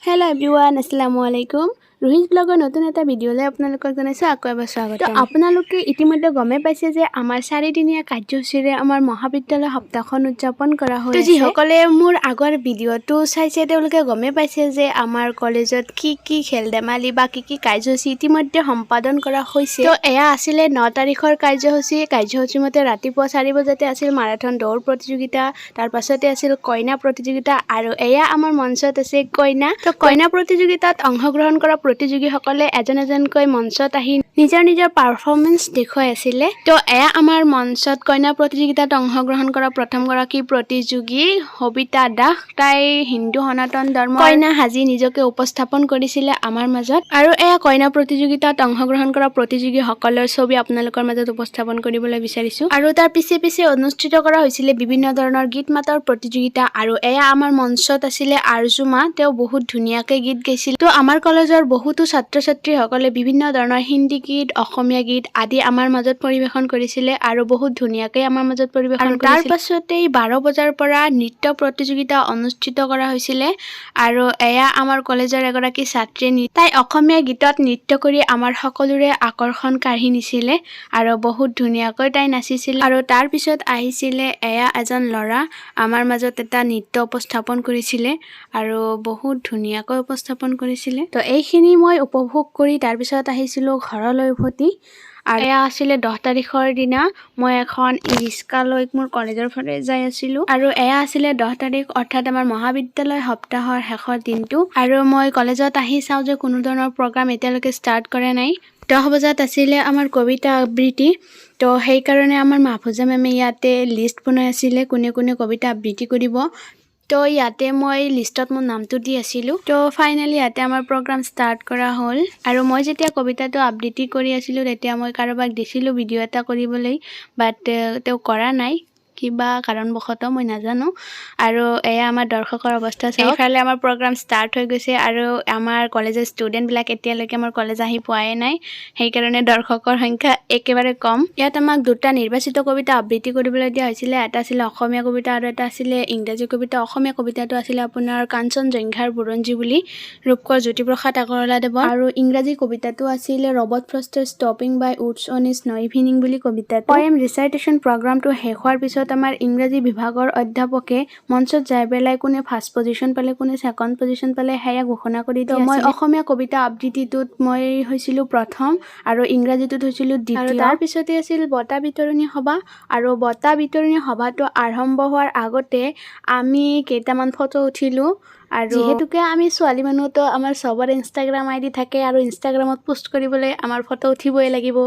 Hello everyone, Assalamualaikum. Rohi's blogৰ নতুন এটা ভিডিঅ'লৈ আপোনালোকক জনাইছো আকৌ এবাৰ স্বাগতম। তো আপোনালোকে ইতিমধ্যে গমে পাইছে যে আমাৰ 4 দিনীয়া কাৰ্যসূচীৰে আমাৰ মহাবিদ্যালয় সপ্তাহখন উদযাপন কৰা হৈছে। তো যিসকলে মোৰ আগৰ ভিডিঅ'টো চাইছে তেওঁলোকে গমে পাইছে যে আমাৰ কলেজত কি খেল ধেমালি বা কি কাৰ্যসূচী ইতিমধ্যে সম্পাদন কৰা হৈছে। তো এয়া আছিলে 9 তাৰিখৰ কাৰ্যসূচী মতে ৰাতিপুৱা 4 বজাতে আছিল মাৰাথন দৌৰ প্ৰতিযোগিতা, তাৰ পাছতে আছিল কইনা প্ৰতিযোগিতা আৰু এয়া আমাৰ মঞ্চত আছে কইনা। তো কইনা প্ৰতিযোগিতাত অংশগ্ৰহণ কৰা প্ৰতিযোগীসকলে এজনকৈ মঞ্চত আহি নিজৰ পাৰফৰ্মেন্স দেখুৱাই আছিলে। তো এয়া আমাৰ মঞ্চত কইনা প্ৰতিযোগিতাত অংশগ্ৰহণ কৰা প্ৰথমগৰাকী প্ৰতিযোগী সবিতা দাস। তাই হিন্দু সনাতন ধৰ্মৰ কইনা সাজি নিজকে উপস্থাপন কৰিছিলে আমাৰ মাজত। আৰু এয়া কইনা প্ৰতিযোগিতাত অংশগ্ৰহণ কৰা প্ৰতিযোগীসকলৰ ছবি আপোনালোকৰ মাজত উপস্থাপন কৰিবলৈ বিচাৰিছো। আৰু তাৰ পিছে অনুষ্ঠিত কৰা হৈছিলে বিভিন্ন ধৰণৰ গীত মাতৰ প্ৰতিযোগিতা। আৰু এয়া আমাৰ মঞ্চত আছিলে আৰজুমা। তেওঁ বহুত ধুনীয়াকৈ গীত গাইছিল। তো আমাৰ কলেজৰ বহুতো ছাত্ৰ-ছাত্ৰীসকলে বিভিন্ন ধৰণৰ হিন্দী গীত, অসমীয়া গীত আদি আমাৰ মাজত পৰিৱেশন কৰিছিলে আৰু বহুত ধুনীয়াকৈ আমাৰ মাজত পৰিৱেশন কৰিছিল। তাৰ পাছতেই 12 বজাৰ পৰা নৃত্য প্ৰতিযোগিতা অনুষ্ঠিত কৰা হৈছিলে। আৰু এয়া আমাৰ কলেজৰ এগৰাকী ছাত্ৰী, তাই অসমীয়া গীতত নৃত্য কৰি আমাৰ সকলোৰে আকৰ্ষণ কাঢ়ি নিছিলে আৰু বহুত ধুনীয়াকৈ তাই নাচিছিল। আৰু তাৰ পিছত আহিছিলে এয়া এজন ল'ৰা আমাৰ মাজত এটা নৃত্য উপস্থাপন কৰিছিলে আৰু বহুত ধুনীয়াকৈ উপস্থাপন কৰিছিলে। তো এইখিনি মই উপভোগ কৰি তাৰ পিছত আহিছিলো ঘৰলৈ উভতি। আৰু এয়া আছিলে 10 তাৰিখৰ দিনা মই এখন ৰিক্সা লৈ মোৰ কলেজৰ ফালে যাই আছিলো। আৰু এয়া আছিলে 10 তাৰিখ অৰ্থাৎ আমাৰ মহাবিদ্যালয় সপ্তাহৰ শেষৰ দিনটো। আৰু মই কলেজত আহি চাওঁ যে কোনো ধৰণৰ প্ৰগ্ৰাম এতিয়ালৈকে ষ্টাৰ্ট কৰা নাই। 10 বজাত আছিলে আমাৰ কবিতা আবৃত্তি। তো সেইকাৰণে আমাৰ মাহফুজা মেমে ইয়াতে লিষ্ট বনাই আছিলে কোনে কবিতা আবৃত্তি কৰিব। তো ইয়াতে মই লিষ্টত মোৰ নামটো দি আছিলোঁ। তো ফাইনেলি ইয়াতে আমাৰ প্ৰগ্ৰাম ষ্টাৰ্ট কৰা হ'ল। আৰু মই যেতিয়া কবিতাটো আবৃত্তি কৰি আছিলোঁ তেতিয়া মই কাৰোবাক দিছিলোঁ ভিডিঅ' এটা কৰিবলৈ, বাট তেওঁ কৰা নাই, কিবা কাৰণবশতঃ মই নাজানো। আৰু এয়া আমাৰ দৰ্শকৰ অৱস্থা চাওক। এইফালে আমাৰ প্ৰগ্ৰাম ষ্টাৰ্ট হৈ গৈছে আৰু আমাৰ কলেজৰ ষ্টুডেণ্টবিলাক এতিয়ালৈকে আমাৰ কলেজ আহি পোৱাই নাই, সেইকাৰণে দৰ্শকৰ সংখ্যা একেবাৰে কম। ইয়াত আমাক 2টা নিৰ্বাচিত কবিতা আবৃত্তি কৰিবলৈ দিয়া হৈছিলে। এটা আছিলে অসমীয়া কবিতা আৰু এটা আছিলে ইংৰাজী কবিতা। অসমীয়া কবিতাটো আছিলে আপোনাৰ কাঞ্চনজংঘাৰ বুৰঞ্জী বুলি ৰূপকোঁৱৰ জ্যোতিপ্ৰসাদ আগৰৱালাদেৱৰ। আৰু ইংৰাজী কবিতাটো আছিলে ৰবাৰ্ট ফ্ৰষ্টৰ stopping by woods on a snowy' evening বুলি কবিতাটো। পয়েম ৰিচাইটেশ্যন প্ৰগ্ৰামটো শেষ হোৱাৰ পিছত আমাৰ ইংৰাজী বিভাগৰ অধ্যাপকে মঞ্চত যাই পেলাই কোনে ফাৰ্ষ্ট পজিশ্যন পালে, কোনে ছেকেণ্ড পজিশ্যন পালে সেয়া ঘোষণা কৰি দিয়ে। মই অসমীয়া কবিতা আবৃত্তিটোত মই হৈছিলোঁ প্ৰথম আৰু ইংৰাজীটোত হৈছিলোঁ দ্বিতীয়। আৰু তাৰ পিছতে আছিল বঁটা বিতৰণী সভা। আৰু বঁটা বিতৰণী সভাটো আৰম্ভ হোৱাৰ আগতে আমি কেইটামান ফটো উঠিলোঁ। আৰু যিহেতুকে আমি ছোৱালী মানুহ, তো আমাৰ চবৰে ইনষ্টাগ্ৰাম ID থাকে আৰু ইনষ্টাগ্ৰামত পোষ্ট কৰিবলৈ আমাৰ ফটো উঠিবই লাগিব।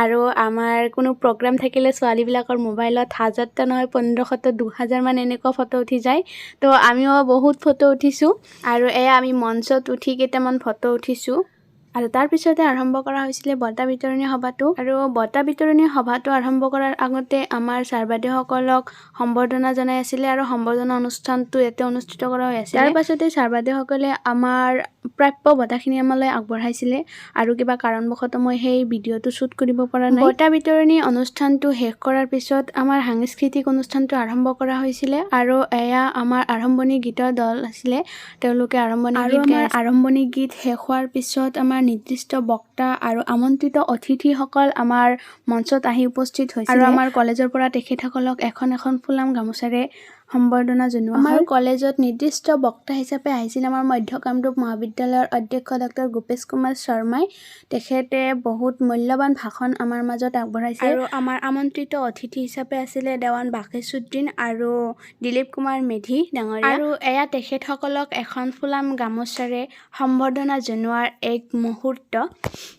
আৰু আমাৰ কোনো প্ৰগ্ৰাম থাকিলে ছোৱালীবিলাকৰ মোবাইলত 1000টা নহয় 1500টা 2000 মান এনেকুৱা ফটো উঠি যায়। তো আমিও বহুত ফটো উঠিছোঁ। আৰু এয়া আমি মঞ্চত উঠি কেইটামান ফটো উঠিছোঁ। আৰু তাৰ পিছতে আৰম্ভ কৰা হৈছিলে বঁটা বিতৰণী সভাটো। আৰু বঁটা বিতৰণী সভাটো আৰম্ভ কৰাৰ আগতে আমাৰ ছাৰ বাইদেউসকলক সম্বৰ্ধনা জনাই আছিলে আৰু সম্বৰ্ধনা অনুষ্ঠানটো ইয়াতে অনুষ্ঠিত কৰা হৈ আছিল। তাৰ পাছতে ছাৰ বাইদেউসকলে আমাৰ প্ৰাপ্য বঁটাখিনি আমালৈ আগবঢ়াইছিলে আৰু কিবা কাৰণবশতঃ মই সেই ভিডিঅ'টো শ্বুট কৰিব পৰা নাই। বঁটা বিতৰণী অনুষ্ঠানটো শেষ কৰাৰ পিছত আমাৰ সাংস্কৃতিক অনুষ্ঠানটো আৰম্ভ কৰা হৈছিলে। আৰু এয়া আমাৰ আৰম্ভণি গীতৰ দল আছিলে, তেওঁলোকে আৰম্ভণি গীত শেষ হোৱাৰ পিছত আমাৰ নিৰ্দিষ্ট বক্তা আৰু আমন্ত্ৰিত অতিথিসকল আমাৰ মঞ্চত আহি উপস্থিত হৈছিল। আৰু আমাৰ কলেজৰ পৰা তেখেতসকলক এখন ফুলাম গামোচাৰে সম্বৰ্ধনা জনোৱা হয়। আমাৰ কলেজত নিৰ্দিষ্ট বক্তা হিচাপে আহিছিল আমাৰ মধ্য কামৰূপ মহাবিদ্যালয়ৰ অধ্যক্ষ ডক্টৰ গোপেশ কুমাৰ শৰ্মাই। তেখেতে বহুত মূল্যৱান ভাষণ আমাৰ মাজত আগবঢ়াইছে। আৰু আমাৰ আমন্ত্ৰিত অতিথি হিচাপে আছিলে দেৱান বাকেশুদ্দিন আৰু দিলীপ কুমাৰ মেধি ডাঙৰীয়া। আৰু এয়া তেখেতসকলক এখন ফুলাম গামোচাৰে সম্বৰ্ধনা জনোৱাৰ এক মুহূৰ্ত।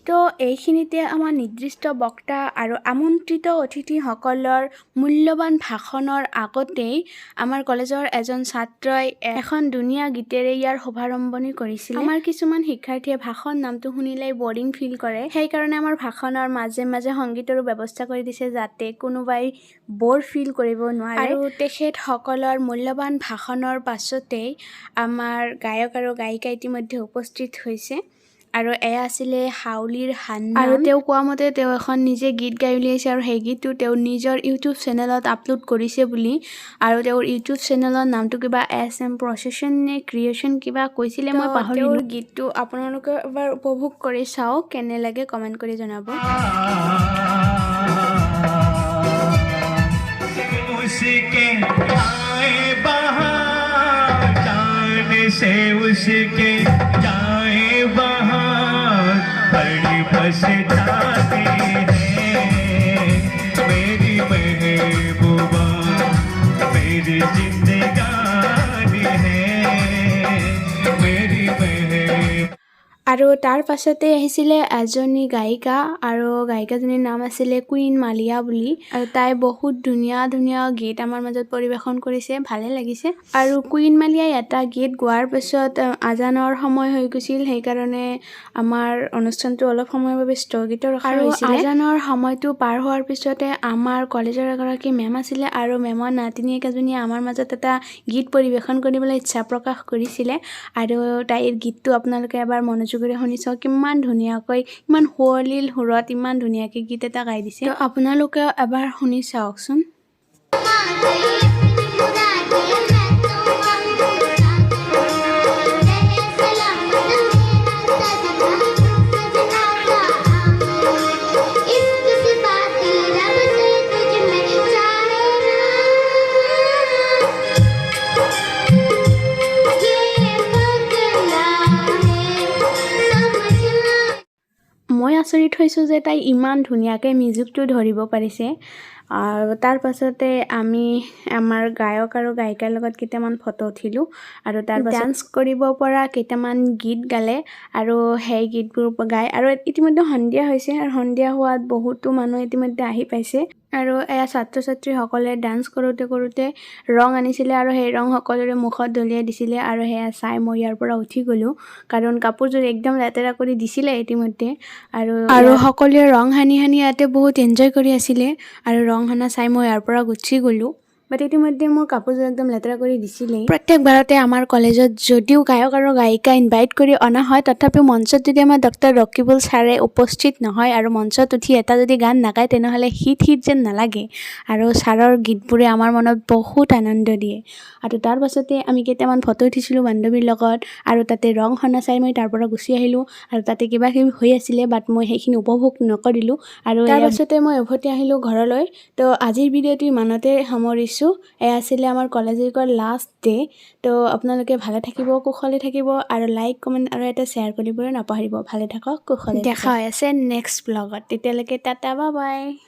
তো এইখিনিতে আমাৰ নিৰ্দিষ্ট বক্তা আৰু আমন্ত্ৰিত অতিথিসকলৰ মূল্যৱান ভাষণৰ আগতেই আমাৰ কলেজৰ এজন ছাত্ৰই এখন ধুনীয়া গীতেৰে ইয়াৰ শুভাৰম্ভণি কৰিছিল। আমাৰ কিছুমান শিক্ষাৰ্থীয়ে ভাষণ নামটো শুনিলেই বৰিং ফিল কৰে, সেইকাৰণে আমাৰ ভাষণৰ মাজে মাজে সংগীতৰো ব্যৱস্থা কৰি দিছে যাতে কোনোবাই বৰ ফিল কৰিব নোৱাৰে। আৰু তেখেতসকলৰ মূল্যৱান ভাষণৰ পাছতেই আমাৰ গায়ক আৰু গায়িকা ইতিমধ্যে উপস্থিত হৈছে। আৰু এয়া আছিলে হাউলিৰ হান্নান আৰু তেওঁ কোৱা মতে তেওঁ এখন নিজে গীত গাই উলিয়াইছে আৰু সেই গীতটো তেওঁ নিজৰ ইউটিউব চেনেলত আপলোড কৰিছে বুলি আৰু তেওঁৰ ইউটিউব চেনেলৰ নামটো কিবা SM প্ৰচেছন নে ক্ৰিয়েশ্যন কিবা কৈছিলে মই পাহৰিলোঁ গীতটো আপোনালোকে এবাৰ উপভোগ কৰি চাওক কেনে লাগে কমেণ্ট কৰি জনাব उसके आए बहार जान से उसके जाए बहार बड़ी बस जाती है मेरी महबूबा मेरी जिंदगानी है मेरी महबूबा আৰু তাৰ পাছতে আহিছিলে এজনী গায়িকা আৰু গায়িকাজনীৰ নাম আছিলে কুইন মালিয়া বুলি আৰু তাই বহুত ধুনীয়া ধুনীয়া গীত আমাৰ মাজত পৰিৱেশন কৰিছে ভালে লাগিছে আৰু কুইন মালিয়াই এটা গীত গোৱাৰ পিছত আজানৰ সময় হৈ গৈছিল সেইকাৰণে আমাৰ অনুষ্ঠানটো অলপ সময়ৰ বাবে স্থগিত ৰখা হৈছিল আৰু আজানৰ সময়টো পাৰ হোৱাৰ পিছতে আমাৰ কলেজৰ এগৰাকী মেম আছিলে আৰু মেমৰ নাতিনীয়েক এজনীয়ে আমাৰ মাজত এটা গীত পৰিৱেশন কৰিবলৈ ইচ্ছা প্ৰকাশ কৰিছিলে আৰু তাইৰ গীতটো আপোনালোকে এবাৰ মনোযোগ শুনিছ কিমান ধুনীয়াকৈ ইমান সুৱলীল সুৰত ইমান ধুনীয়াকৈ গীত এটা গাই দিছে তো আপোনালোকে এবাৰ শুনি চাওকচোন মই আচৰিত হৈছোঁ যে তাই ইমান ধুনীয়াকৈ মিউজিকটো ধৰিব পাৰিছে আৰু তাৰ পাছতে আমি আমাৰ গায়ক আৰু গায়িকাৰ লগত কেইটামান ফটো উঠিলোঁ আৰু তাৰ ডান্স কৰিব পৰা কেইটামান গীত গালে আৰু সেই গীতবোৰ গাই আৰু ইতিমধ্যে সন্ধিয়া হৈছে আৰু সন্ধিয়া হোৱাত বহুতো মানুহ ইতিমধ্যে আহি পাইছে আৰু এয়া ছাত্ৰ ছাত্ৰীসকলে ডান্স কৰোঁতে ৰং আনিছিলে আৰু সেই ৰং সকলোৰে মুখত দলিয়াই দিছিলে আৰু সেয়া চাই মই ইয়াৰ পৰা উঠি গ'লোঁ কাৰণ কাপোৰযোৰ একদম লেতেৰা কৰি দিছিলে ইতিমধ্যে আৰু সকলোৱে ৰং সানি ইয়াতে বহুত এনজয় কৰি আছিলে আৰু ৰং সানা চাই মই ইয়াৰ পৰা গুচি গ'লোঁ বাট ইতিমধ্যে মোৰ কাপোৰযোৰ একদম লেতেৰা কৰি দিছিলেই প্ৰত্যেকবাৰতে আমাৰ কলেজত যদিও গায়ক আৰু গায়িকা ইনভাইট কৰি অনা হয় তথাপিও মঞ্চত যদি আমাৰ ডক্টৰ ৰকিবুল ছাৰে উপস্থিত নহয় আৰু মঞ্চত উঠি এটা যদি গান নাগায় তেনেহ'লে হিট যেন নালাগে আৰু ছাৰৰ গীতবোৰে আমাৰ মনত বহুত আনন্দ দিয়ে আৰু তাৰ পাছতে আমি কেইটামান ফটো উঠিছিলোঁ বান্ধৱীৰ লগত আৰু তাতে ৰং সনা চাই মই তাৰ পৰা গুচি আহিলোঁ আৰু তাতে কিবা কিবি হৈ আছিলে বাট মই সেইখিনি উপভোগ নকৰিলোঁ আৰু তাৰ পাছতে মই উভতি আহিলোঁ ঘৰলৈ তো আজিৰ ভিডিঅ'টো ইমানতে সামৰিছোঁ এয়া আছিলে আমাৰ কলেজ উইকৰ লাষ্ট ডে তো আপোনালোকে ভালে থাকিব কুশলে থাকিব আৰু লাইক কমেণ্ট আৰু এটা শ্বেয়াৰ কৰিবলৈ নাপাহৰিব ভালে থাকক কুশলে দেখা হৈ আছে নেক্সট ব্লগত তেতিয়ালৈকে টাটা বাই বাই